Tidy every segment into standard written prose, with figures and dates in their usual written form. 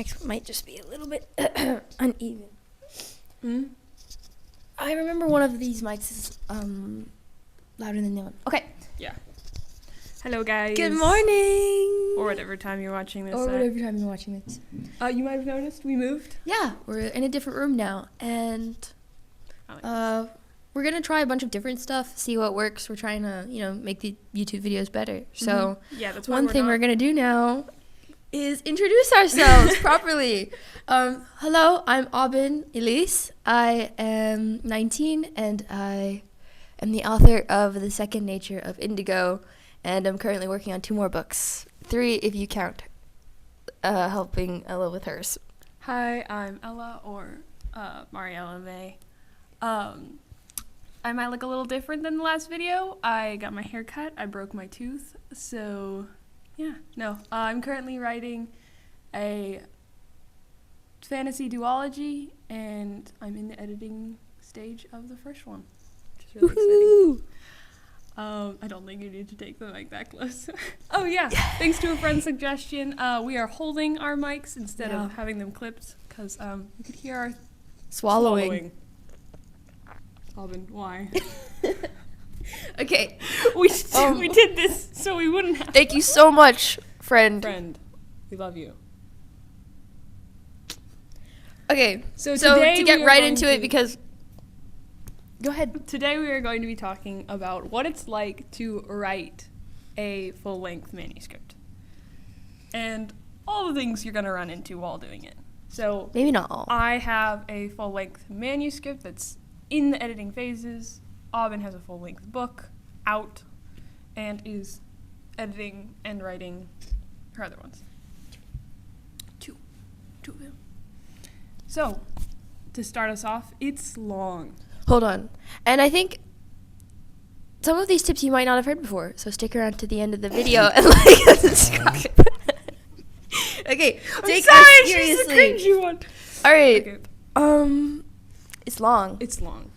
Next might just be a little bit uneven. I remember one of these mics is louder than the other. Okay. Yeah. Hello, guys. Good morning. Or whatever time you're watching this. Or whatever time you're watching this. You might have noticed we moved. Yeah, we're in a different room now, and we're gonna try a bunch of different stuff, see what works. We're trying to, make the YouTube videos better. So yeah, that's one thing we're gonna do now is introduce ourselves properly. Hello, I'm Aubin Elise. I am 19, and I am the author of The Second Nature of Indigo, and I'm currently working on 2 more books. 3 if you count helping Ella with hers. Hi, I'm Ella, or Mariella May. I might look a little different than the last video. I got my hair cut. I broke my tooth. So, yeah, no. I'm currently writing a fantasy duology, and I'm in the editing stage of the first one, which is really exciting. I don't think you need to take the mic that close. Oh, yeah. Thanks to a friend's suggestion, we are holding our mics instead of having them clipped, because you could hear our swallowing. Aubin, why? Okay. We did this so we wouldn't have. Thank you so much, friend. We love you. Okay, so today to get right into it, because... Go ahead. Today we are going to be talking about what it's like to write a full-length manuscript. And all the things you're going to run into while doing it. So maybe not all. I have a full-length manuscript that's in the editing phases. Aubin has a full-length book out and is editing and writing her other ones. Two of them. So, to start us off, it's long. Hold on. And I think some of these tips you might not have heard before, so stick around to the end of the video and subscribe. Okay, take that seriously. She's the cringy one. All right. Okay. It's long. It's long.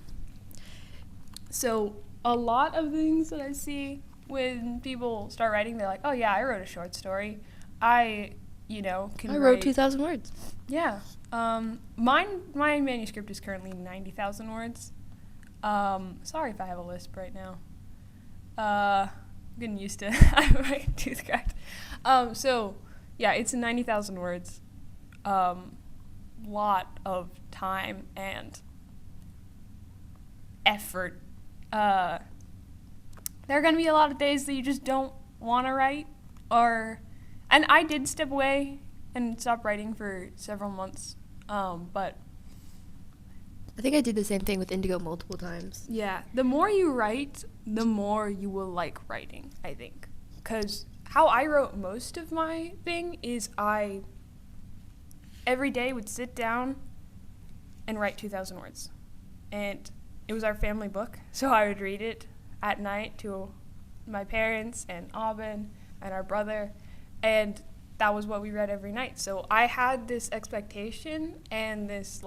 So, a lot of things that I see when people start writing, they're like, oh yeah, I wrote a short story. I wrote 2,000 words. Yeah. My manuscript is currently 90,000 words. Sorry if I have a lisp right now. I'm getting used to having my tooth cracked. So, yeah, it's 90,000 words. Lot of time and effort. There are going to be a lot of days that you just don't want to write, and I did step away and stop writing for several months, but I think I did the same thing with Indigo multiple times. Yeah, the more you write, the more you will like writing, I think. Because how I wrote most of my thing is I every day would sit down and write 2,000 words. And it was our family book, so I would read it at night to my parents and Aubin and our brother, and that was what we read every night. So I had this expectation and this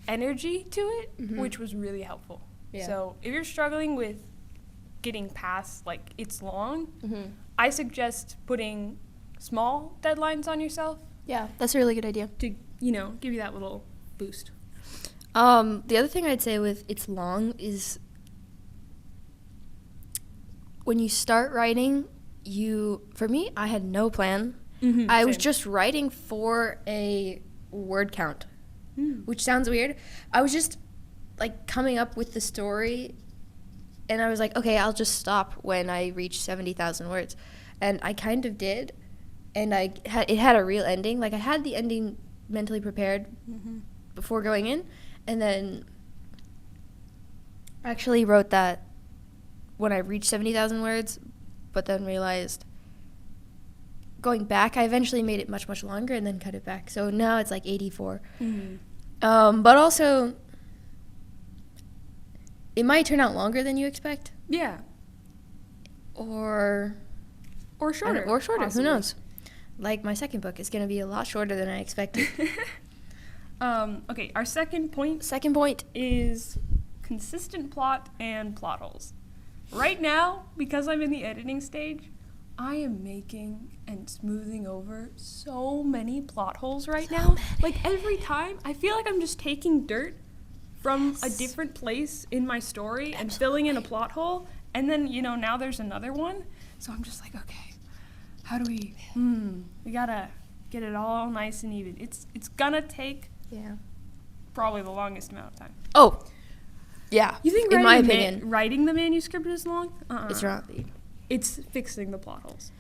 energy to it, which was really helpful. Yeah. So if you're struggling with getting past it's long, I suggest putting small deadlines on yourself. Yeah, that's a really good idea. To give you that little boost. The other thing I'd say with it's long is when you start writing, for me, I had no plan. I was just writing for a word count, which sounds weird. I was just coming up with the story, and I was like, okay, I'll just stop when I reach 70,000 words. And I kind of did, and it had a real ending. I had the ending mentally prepared before going in, and then I actually wrote that when I reached 70,000 words, but then realized going back, I eventually made it much, much longer and then cut it back. So now it's 84. But also, it might turn out longer than you expect. Yeah. Or shorter. Possibly. Who knows? My second book is going to be a lot shorter than I expected. Okay, our second point is consistent plot and plot holes. Right now, because I'm in the editing stage, I am making and smoothing over so many plot holes right now. Like every time, I feel like I'm just taking dirt from a different place in my story and filling in a plot hole. And then, now there's another one. So I'm just like, okay, how do we gotta get it all nice and even. It's gonna take probably the longest amount of time. Oh, yeah. You think in my opinion, writing the manuscript is long? It's not. It's fixing the plot holes.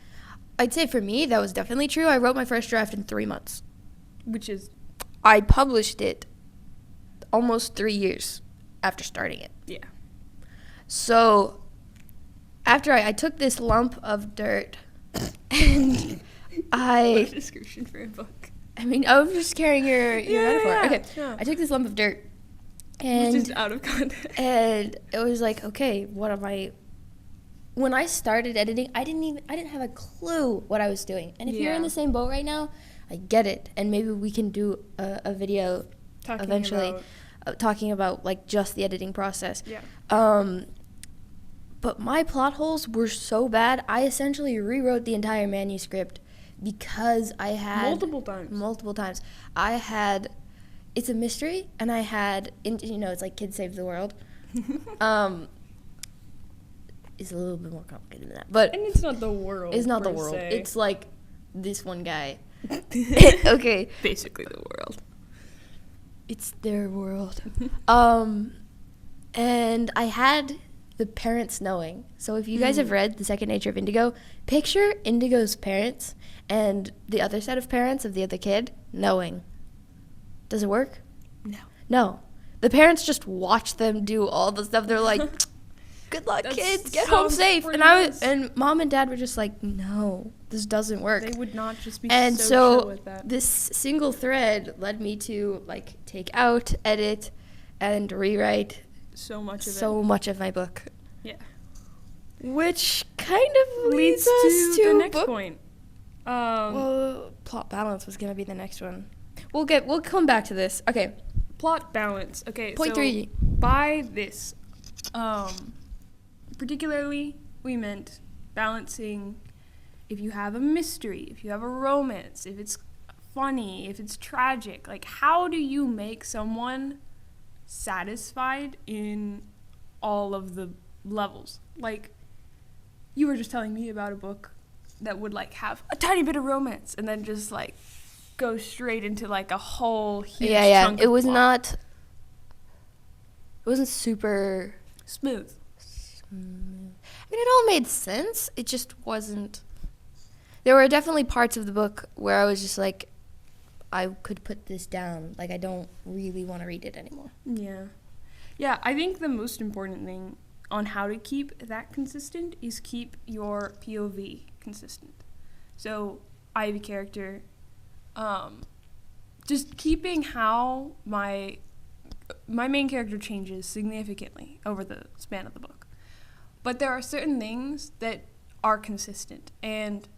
I'd say for me, that was definitely true. I wrote my first draft in 3 months. Which is? I published it almost 3 years after starting it. Yeah. So, after I took this lump of dirt, and What a description for a book. I mean, I was just carrying your metaphor. Yeah. Okay, Yeah. I took this lump of dirt, and Which is out of context. And it was like, okay, what am I? When I started editing, I didn't have a clue what I was doing. And if you're in the same boat right now, I get it. And maybe we can do a video eventually talking about like just the editing process. Yeah. But my plot holes were so bad, I essentially rewrote the entire manuscript because I had multiple times. I had, it's a mystery, and I had, it's like Kids Save the World. It's a little bit more complicated than that, but and it's not the world. It's not the world. Se. It's like this one guy. Okay. Basically the world. It's their world. And I had the parents knowing. So if you guys have read The Second Nature of Indigo, picture Indigo's parents and the other set of parents of the other kid knowing. Does it work? No. The parents just watch them do all the stuff. They're like, good luck, kids. Get home safe. And mom and dad were just like, no, this doesn't work. They would not just be and so chill with that. This single thread led me to like take out, edit, and rewrite so much of my book. Yeah. Which kind of leads us to the next point. Well, plot balance was gonna be the next one. We'll come back to this. Okay. Plot balance. Okay. Point 3. By this, particularly, we meant balancing if you have a mystery, if you have a romance, if it's funny, if it's tragic. Like, how do you make someone satisfied in all of the levels? Like, you were just telling me about a book that would, like, have a tiny bit of romance and then just, like, go straight into, like, a whole huge chunk of it was plot. not... It wasn't super... Smooth. I mean, it all made sense. It just wasn't... There were definitely parts of the book where I was just like, I could put this down. Like, I don't really want to read it anymore. Yeah. Yeah, I think the most important thing on how to keep that consistent is keep your POV consistent. So, Ivy character, just keeping how my main character changes significantly over the span of the book. But there are certain things that are consistent, and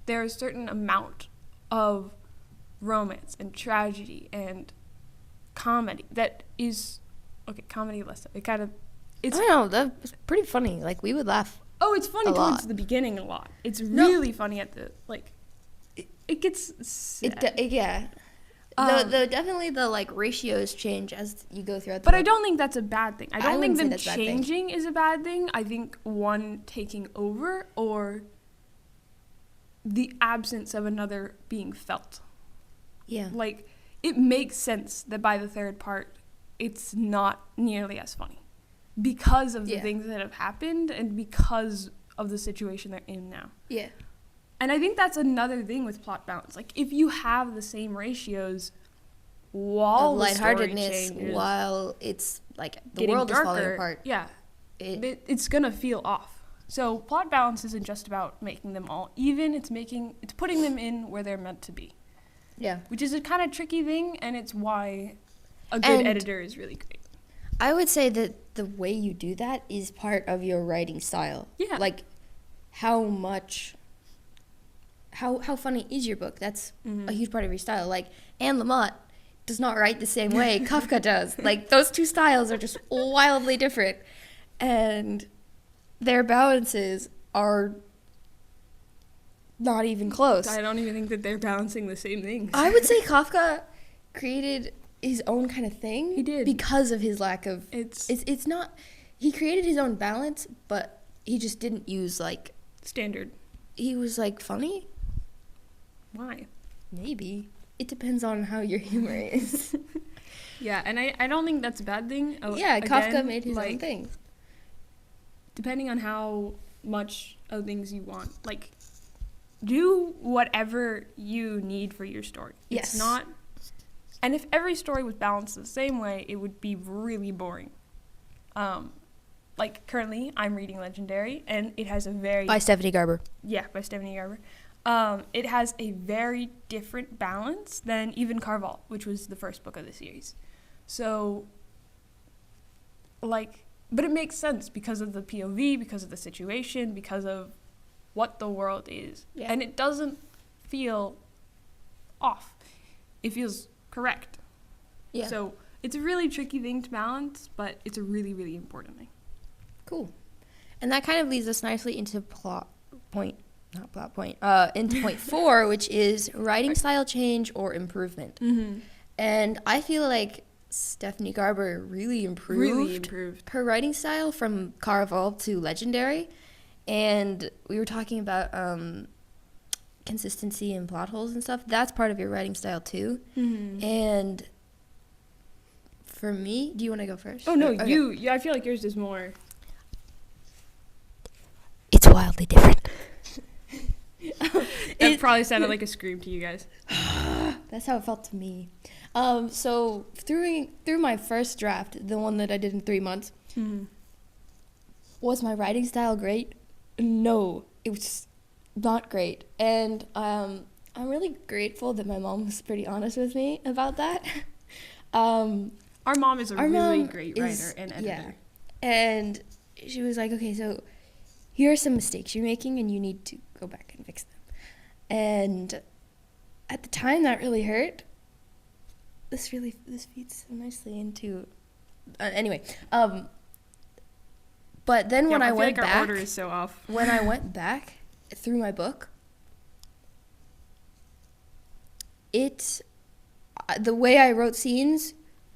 there's a certain amount of romance and tragedy and comedy that is comedy less so. It kind of I don't know, that was pretty funny. Like, we would laugh. Oh, it's funny towards the beginning a lot. It's really funny at the it gets sad. Definitely the like ratios change as you go throughout the But book. I don't think that's a bad thing. I don't think them that's a bad thing. changing is a bad thing. I think one taking over or the absence of another being felt. Yeah. Like, it makes sense that by the third part, it's not nearly as funny because of the things that have happened and because of the situation they're in now. Yeah. And I think that's another thing with plot balance. Like, if you have the same ratios while the story changes, while it's like the getting world darker, is falling apart. Yeah, it's gonna feel off. So plot balance isn't just about making them all even. It's putting them in where they're meant to be. Yeah. Which is a kind of tricky thing, and it's why a good editor is really great. I would say that the way you do that is part of your writing style. Yeah. Like, how funny is your book? That's a huge part of your style. Like, Anne Lamott does not write the same way Kafka does. Like, those two styles are just wildly different. And their balances are not even close. I don't even think that they're balancing the same things. I would say Kafka created his own kind of thing. He did. Because of his lack of... It's not... He created his own balance, but he just didn't use, like... Standard. He was, like, funny? Why? Maybe. It depends on how your humor is. Yeah, and I don't think that's a bad thing. Yeah, again, Kafka made his own thing. Depending on how much of things you want. Like, do whatever you need for your story. Yes. It's not... And if every story was balanced the same way, it would be really boring. Like, currently, I'm reading Legendary, and it has a very... By Stephanie Garber. Yeah, by Stephanie Garber. It has a very different balance than even Carval, which was the first book of the series. So, like... But it makes sense because of the POV, because of the situation, because of what the world is. Yeah. And it doesn't feel off. It feels correct. Yeah. So it's a really tricky thing to balance, but it's a really, really important thing. Cool. And that kind of leads us nicely into into point 4, which is writing style change or improvement. Mm-hmm. And I feel like Stephanie Garber really improved her writing style from Caraval to Legendary. And we were talking about consistency and plot holes and stuff. That's part of your writing style too. Mm-hmm. And for me, do you want to go first? Oh, no, okay. I feel like yours is more... It's wildly different. That probably sounded like a scream to you guys. That's how it felt to me. So through my first draft, the one that I did in 3 months, mm-hmm. Was my writing style great? No, it was not great. And I'm really grateful that my mom was pretty honest with me about that. Our mom is a really great writer and editor. Yeah. And she was like, okay, so here are some mistakes you're making and you need to go back and fix them. And at the time, that really hurt. This feeds so nicely into... anyway, but then when I went back... our order is so off. When I went back through my book, the way I wrote scenes...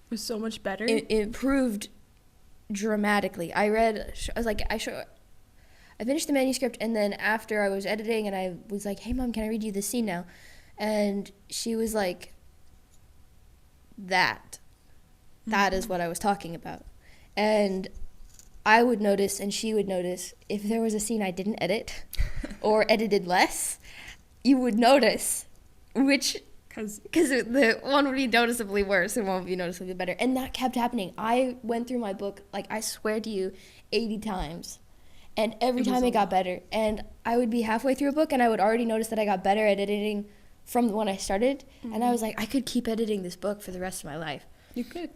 was so much better. It improved dramatically. I finished the manuscript, and then after I was editing, and I was like, hey, Mom, can I read you this scene now? And she was like, that is what I was talking about. And I would notice, and she would notice, if there was a scene I didn't edit or edited less, you would notice, which... Because the one would be noticeably worse and one would be noticeably better. And that kept happening. I went through my book, like, I swear to you, 80 times. And every time it got better. And I would be halfway through a book, and I would already notice that I got better at editing from when I started. Mm-hmm. And I was like, I could keep editing this book for the rest of my life. You could.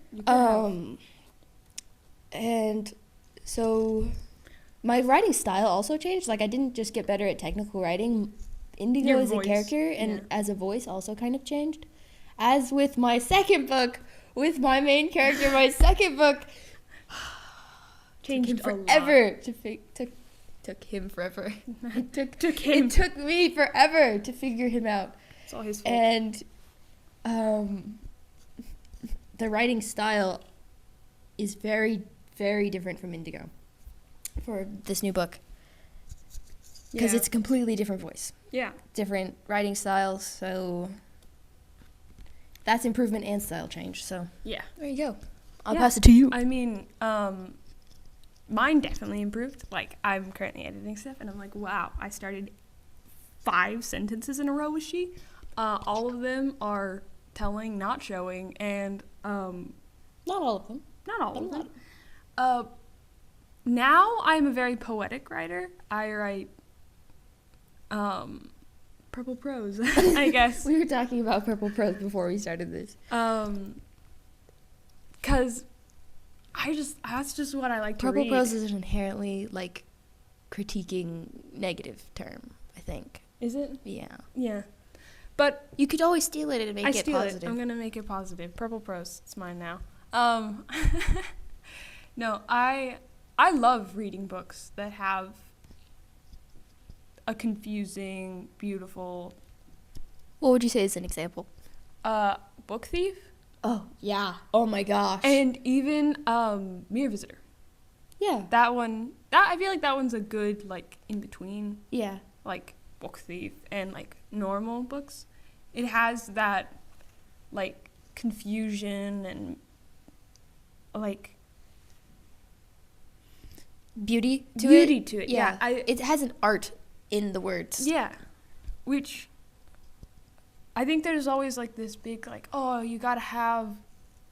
And so my writing style also changed. Like, I didn't just get better at technical writing. Indigo as a character and as a voice also kind of changed. As with my second book, with my main character, my second book changed him forever. Took him forever. It took me forever to figure him out. It's all his fault. And the writing style is very, very different from Indigo for this new book. Because it's a completely different voice. Yeah. Different writing styles, so that's improvement and style change. So yeah, there you go. I'll pass it to you. I mean, mine definitely improved. Like, I'm currently editing stuff, and I'm like, wow, I started 5 sentences in a row with she. All of them are telling, not showing, and not all of them. Not all of them. Now I'm a very poetic writer. I write purple prose, I guess. We were talking about purple prose before we started this. 'Cause that's just what I like to read. Purple prose is an inherently, like, critiquing negative term, I think. Is it? Yeah. Yeah. But you could always steal it and make it positive. I'm gonna make it positive. Purple prose, it's mine now. No, I love reading books that have a confusing, beautiful. What would you say is an example? Book Thief. Oh, yeah. Oh, my gosh. And even Mirror Visitor. Yeah. That one, I feel like that one's a good, like, in between. Yeah. Like, Book Thief and, like, normal books. It has that, like, confusion and, like, beauty to it. Yeah. It has an art in the words. Yeah. Which I think there's always, like, this big, like, oh, you gotta have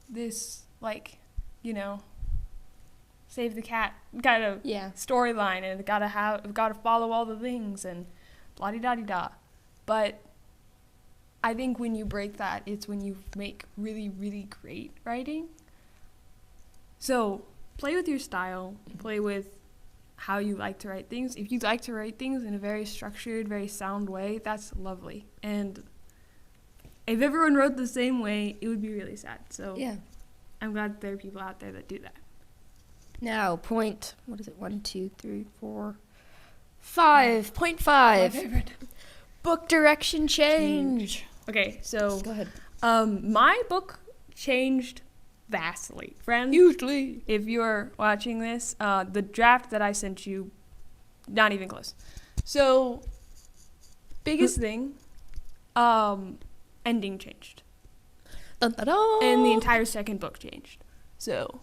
this, like, you know, save the cat kind of storyline, and gotta follow all the things and blah-de-da-de-da. But I think when you break that, it's when you make really, really great writing. So play with your style, play with how you like to write things. If you like to write things in a very structured, very sound way, that's lovely. And if everyone wrote the same way, it would be really sad. So I'm glad there are people out there that do that. Now, point, what is it? 1, 2, 3, 4, 5. Point 5. My favorite. Book direction change. Okay, so go ahead. My book changed vastly. Friends, Hugely. if you're watching this, the draft that I sent you, not even close. So, biggest thing, ending changed. Dun, dun, dun. And the entire second book changed. So,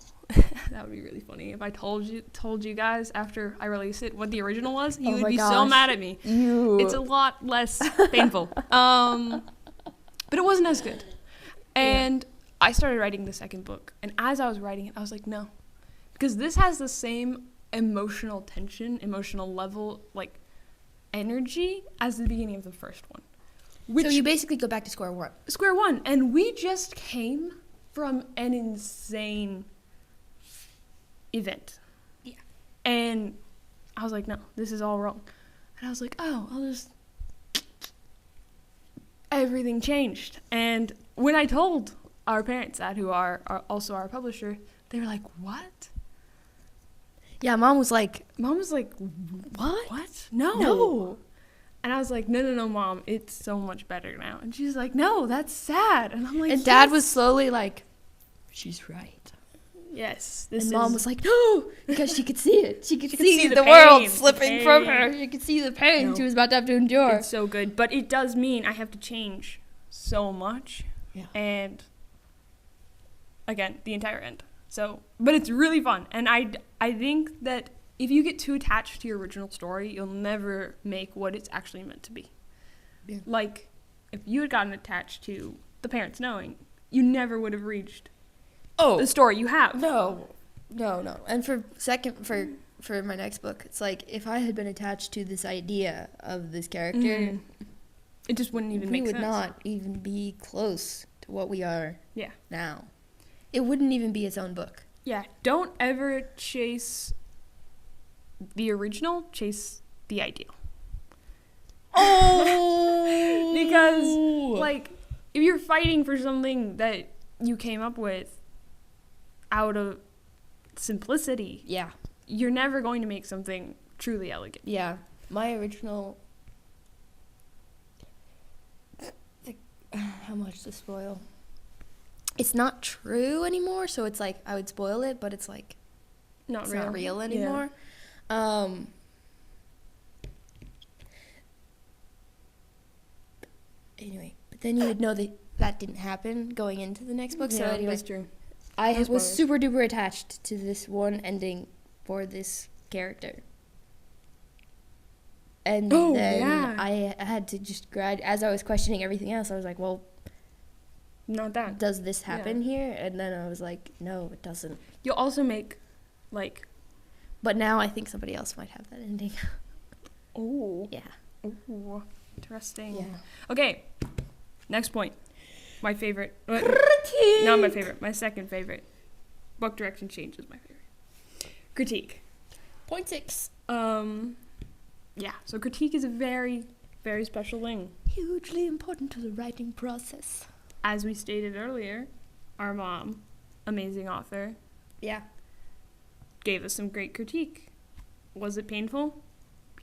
that would be really funny if I told you guys after I release it what the original was. You would be so mad at me. It's a lot less painful. But it wasn't as good. And I started writing the second book, and as I was writing it, I was like, no. Because this has the same emotional tension, emotional level, like, energy as the beginning of the first one. So you basically go back to square one. Square one. And we just came from an insane event. Yeah. And I was like, no, this is all wrong. And I was like, oh, everything changed. And when I told our parents that, who are also our publisher, they were like, what? Yeah, Mom was like, what? What? No. And I was like, no, Mom, it's so much better now. And she's like, no, that's sad. And I'm like, and Dad was slowly like, she's right. Yes. And Mom was like, no, because she could see it. She could see the pain, world slipping from her. You could see the pain she was about to have to endure. It's so good. But it does mean I have to change so much. Yeah. And again, the entire end. So, but it's really fun. And I think that if you get too attached to your original story, you'll never make what it's actually meant to be. Yeah. Like, if you had gotten attached to the parents knowing, you never would have reached the story you have. No. And for my next book, it's like, if I had been attached to this idea of this character, it just wouldn't even make sense. We would not even be close to what we are now. It wouldn't even be its own book. Yeah, don't ever chase the original, chase the ideal. Oh! Because, like, if you're fighting for something that you came up with out of simplicity, you're never going to make something truly elegant. Yeah. My original... How much to spoil? It's not true anymore, so it's like I would spoil it, but it's like not real anymore. Yeah. Anyway, but then you would know that didn't happen going into the next book. So anyway, that's true. I was super duper attached to this one ending for this character. And then I had to just as I was questioning everything else, I was like, well, not that. Does this happen here? And then I was like, no, it doesn't. You'll also make, like... But now I think somebody else might have that ending. Oh. Yeah. Oh, interesting. Yeah. Okay, next point. My favorite. Critique! Not my favorite. My second favorite. Book direction change is my favorite. Critique. Point 6. Yeah, so critique is a very, very special thing. Hugely important to the writing process. As we stated earlier, our mom, amazing author, gave us some great critique. Was it painful?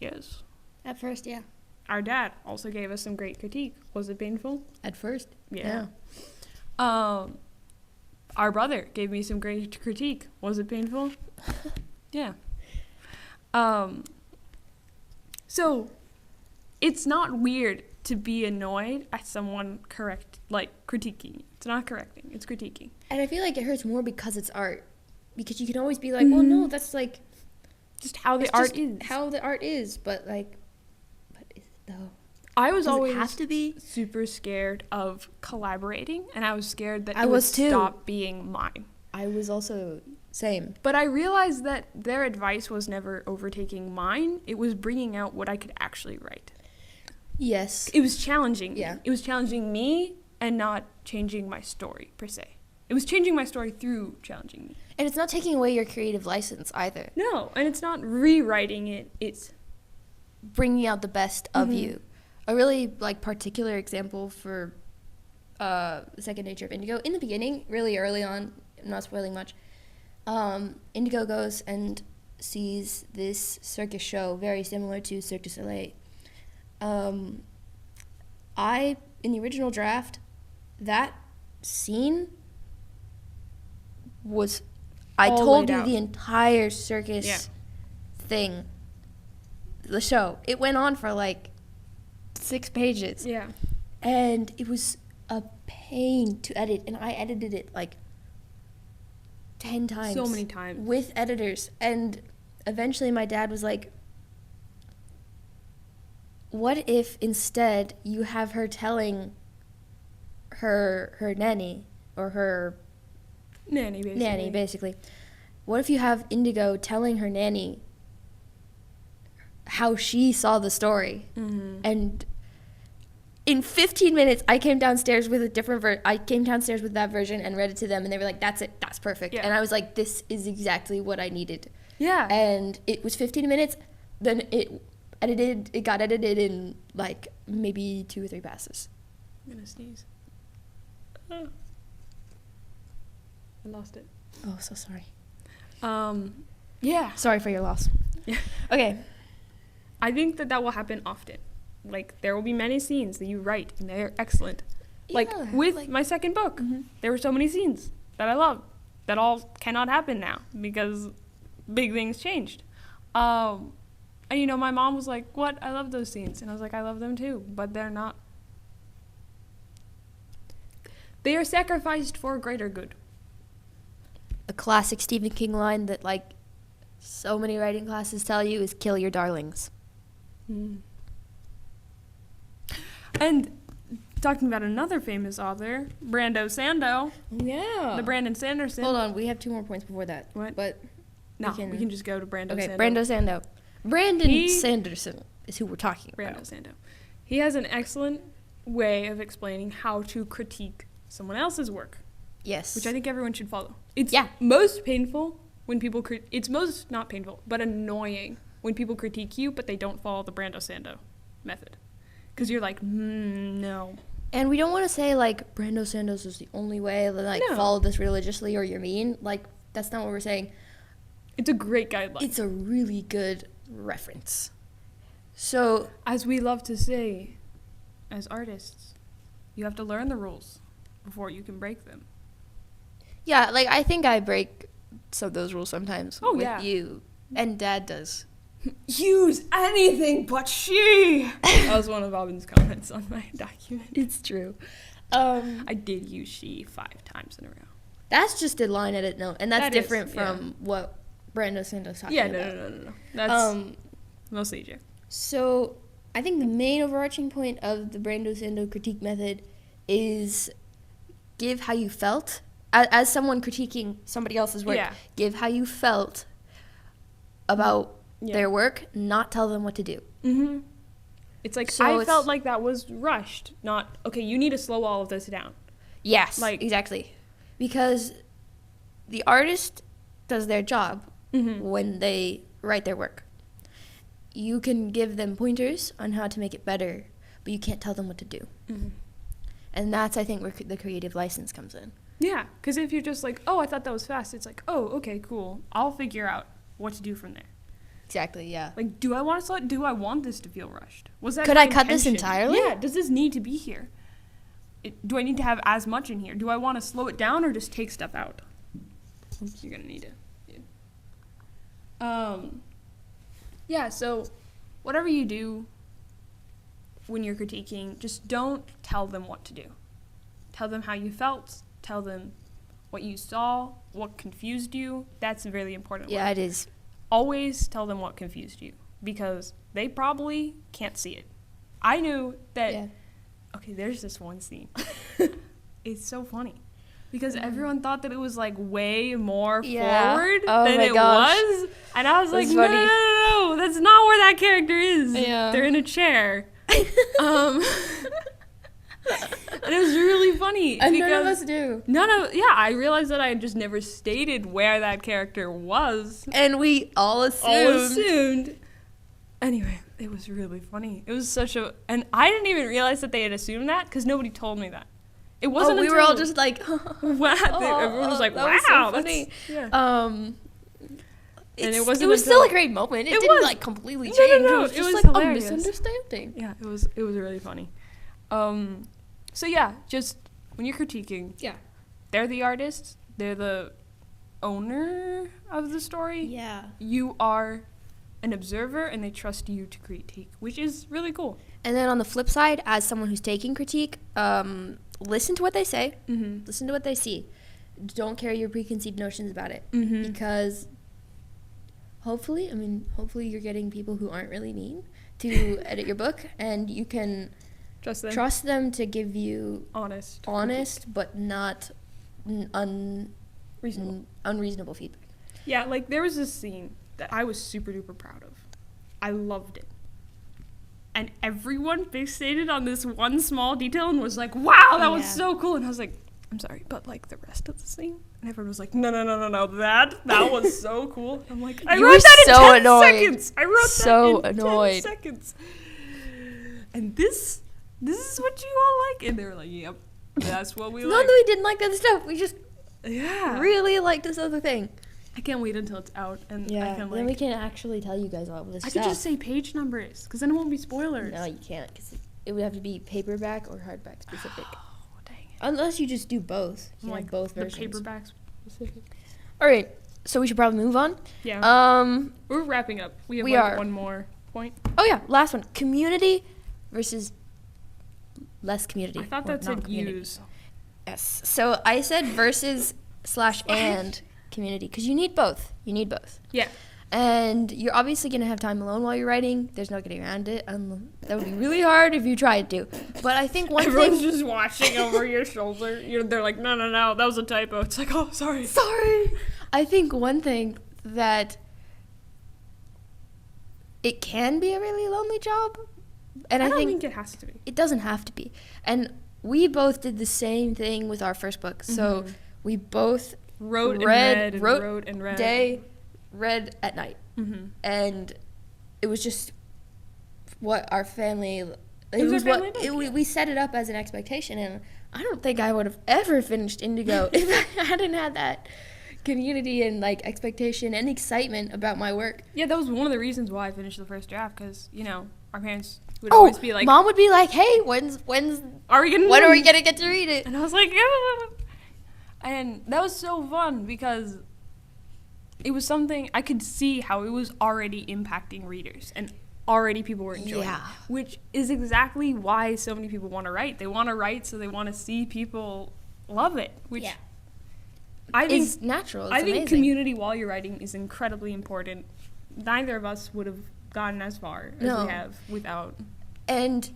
Yes. At first, yeah. our dad also gave us some great critique. Was it painful? At first. Yeah. Our brother gave me some great critique. Was it painful? Yeah. So it's not weird to be annoyed at someone critiquing. It's not correcting, it's critiquing. And I feel like it hurts more because it's art. Because you can always be like, well, no, that's like just how the art is. How the art is, but like, what is it though? I was Does always it have to be super scared of collaborating, and I was scared that I it was would too. stop being mine. I was also same. But I realized that their advice was never overtaking mine. It was bringing out what I could actually write. Yes. It was challenging. Yeah. Me. It was challenging me and not changing my story, per se. It was changing my story through challenging me. And it's not taking away your creative license either. No, and it's not rewriting it. It's bringing out the best of you. A really like particular example for Second Nature of Indigo. In the beginning, really early on, I'm not spoiling much, Indigo goes and sees this circus show very similar to Cirque du Soleil. In the original draft, that scene was, I all told laid you out. the entire circus thing, the show. It went on for like 6 pages. Yeah. And it was a pain to edit, and I edited it like 10 times. So many times. With editors. And eventually my dad was like, what if instead you have her telling her nanny, or her nanny basically. What if you have Indigo telling her nanny how she saw the story? And in 15 minutes, I came downstairs with a different I came downstairs with that version and read it to them, and they were like, that's it, that's perfect. Yeah. And I was like, this is exactly what I needed. Yeah. And it was 15 minutes, then it got edited in like maybe 2 or 3 passes. I'm gonna sneeze. I lost it. Oh, so sorry. Yeah. Sorry for your loss. Yeah. Okay. I think that will happen often. Like, there will be many scenes that you write, and they're excellent. Like, Yeah, with like- my second book, there were so many scenes that I loved that all cannot happen now because big things changed. And, you know, my mom was like, what? I love those scenes. And I was like, I love them too, but they're not. They are sacrificed for a greater good. A classic Stephen King line that like so many writing classes tell you is kill your darlings. And talking about another famous author, Brando Sando, Yeah. the Brandon Sanderson. Hold on, we have 2 more points before that. What? But No, we can just go to Brando okay, Sando. Brando Sando. Brandon Sanderson is who we're talking Brando about. Sando. He has an excellent way of explaining how to critique someone else's work, Yes. which I think everyone should follow. It's Yeah. most painful when people it's most not painful, but annoying when people critique you, but they don't follow the Brando Sando method. Because you're like, no. And we don't want to say like Brando Sandoz is the only way, like No. follow this religiously or you're mean. Like that's not what we're saying. It's a great guideline. It's a really good reference. So As we love to say, as artists, you have to learn the rules before you can break them. yeah, like I think I break some of those rules sometimes Oh, with yeah. you, and Dad does. Use anything but she. That was one of Aubin's comments on my document. It's true. I did use she 5 times in a row. That's just a line edit note, and that's That is, different from what Brando Sandoz talking Yeah, about. no. That's mostly easier. So I think the main overarching point of the Brando Sando critique method is give how you felt. As someone critiquing somebody else's work, Yeah. give how you felt about Yeah. their work, not tell them what to do. Mm-hmm. It's like, So I it's- felt like that was rushed, not, okay, you need to slow all of this down. Yes, Like- exactly. Because the artist does their job when they write their work. You can give them pointers on how to make it better, but you can't tell them what to do. And that's, I think, where the creative license comes in. Yeah, because if you're just like, oh, I thought that was fast, it's like, oh, okay, cool. I'll figure out what to do from there. Exactly, yeah. Like, do I want to slow it? Do I want this to feel rushed? Was that Could my I cut this intention? entirely? Yeah, does this need to be here? Do I need to have as much in here? Do I want to slow it down or just take stuff out? Oops, you're gonna need it. Yeah, so whatever you do when you're critiquing, just don't tell them what to do. Tell them how you felt. Tell them what you saw, what confused you. That's a really important Yeah, word. it is. Always tell them what confused you because they probably can't see it. I knew that. Yeah. Okay, there's this one scene. It's so funny because everyone thought that it was like way more forward than it was, and I was like, no, that's not where that character is. Yeah. They're in a chair. And it was really funny. And none of us do. I realized that I had just never stated where that character was. And we all assumed. Anyway, it was really funny. It was and I didn't even realize that they had assumed that because nobody told me that. It wasn't we until were all just like, wow. Everyone was like, that wow, was so funny. And it wasn't. It was still a great moment. It didn't like completely change. No, it was just like hilarious. a misunderstanding. Yeah, it was really funny. So yeah, just when you're critiquing, they're the artists, they're the owner of the story. Yeah. You are an observer and they trust you to critique, which is really cool. And then on the flip side, as someone who's taking critique, listen to what they say, listen to what they see. Don't carry your preconceived notions about it, because hopefully you're getting people who aren't really mean to edit your book, and you can trust them to give you honest but not unreasonable feedback. Yeah, like there was this scene that I was super duper proud of. I loved it. And everyone fixated on this one small detail and was like, wow, that was so cool. And I was like, I'm sorry, but like the rest of the scene? And everyone was like, no, that was so cool. I'm like, I wrote that in 10 seconds. I wrote that in 10 seconds. And this is what you all like? And they were like, yep, that's what we like. Not that we didn't like that stuff. We just really liked this other thing. I can't wait until it's out. And I can, then we can actually tell you guys all this stuff. I could just say page numbers, because then it won't be spoilers. No, you can't, because it would have to be paperback or hardback specific. Oh, dang it. Unless you just do both. You like both versions. The paperback specific. All right, so we should probably move on. Yeah. We're wrapping up. We have one more point. Oh yeah, last one. Community versus less community. I thought that said use. Yes. So I said versus / and community, because you need both. Yeah. And you're obviously going to have time alone while you're writing. There's no getting around it. That would be really hard if you tried to. But I think everyone's just watching over your shoulder. They're like, no, that was a typo. It's like, oh, sorry. I think one thing that it can be a really lonely job. And I think it has to be. It doesn't have to be. And we both did the same thing with our first book. So we both wrote and read. Day, read at night. And it was just what our family... we set it up as an expectation, and I don't think I would have ever finished Indigo if I hadn't had that community and like expectation and excitement about my work. Yeah, that was one of the reasons why I finished the first draft, because, our parents would always be like... Mom would be like, hey, when are we gonna get to read it? And I was like, yeah. And that was so fun because it was something I could see how it was already impacting readers and already people were enjoying it, which is exactly why so many people want to write. They want to write so they want to see people love it, which I think is natural. I think community while you're writing is incredibly important. Neither of us would have gotten as far as we have without. And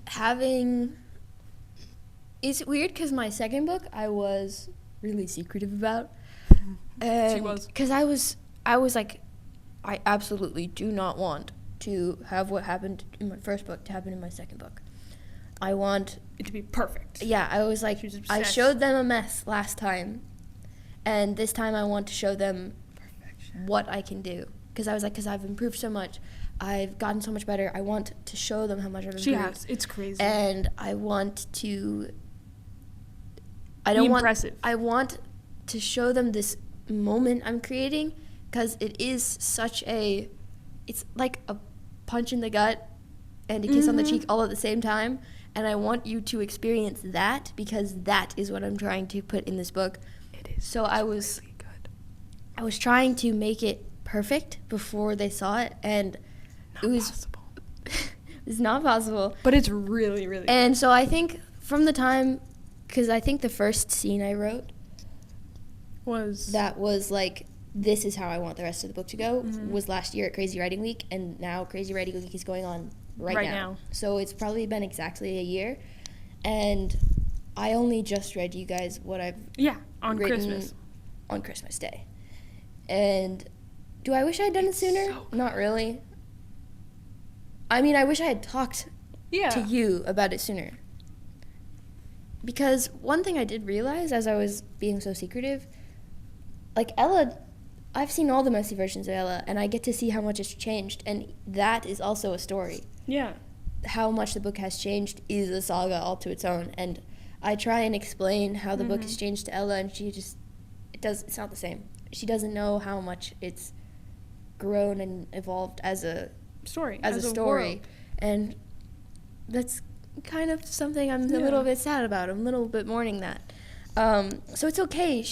it's weird because my second book I was really secretive about. She was. Because I was like, I absolutely do not want to have what happened in my first book to happen in my second book. I want it to be perfect. Yeah, I was like, I showed them a mess last time, and this time I want to show them what I can do. Because I was like, because I've improved so much. I've gotten so much better. I want to show them how much I've improved. She has. It's crazy. And I want to... I want to show them this moment I'm creating, because it is such a it's like a punch in the gut and a kiss on the cheek all at the same time. And I want you to experience that, because that is what I'm trying to put in this book. It is. So I was really good. I was trying to make it perfect before they saw it, and Not it was possible. it's not possible. But it's really, really good. And so I think from the time, because I think the first scene I wrote was like, this is how I want the rest of the book to go, was last year at Crazy Writing Week, and now Crazy Writing Week is going on right now. So it's probably been exactly a year, and I only just read you guys what I've on written Christmas. on Christmas Day. And do I wish I had done it sooner? so good. Not really. I mean, I wish I had talked to you about it sooner. Because one thing I did realize as I was being so secretive, like Ella, I've seen all the messy versions of Ella, and I get to see how much it's changed, and that is also a story. Yeah. How much the book has changed is a saga all to its own, and I try and explain how the book has changed to Ella, and it's not the same. She doesn't know how much it's grown and evolved as a Story. as a story. World. And that's kind of something I'm a little bit sad about. I'm a little bit mourning that. So it's okay.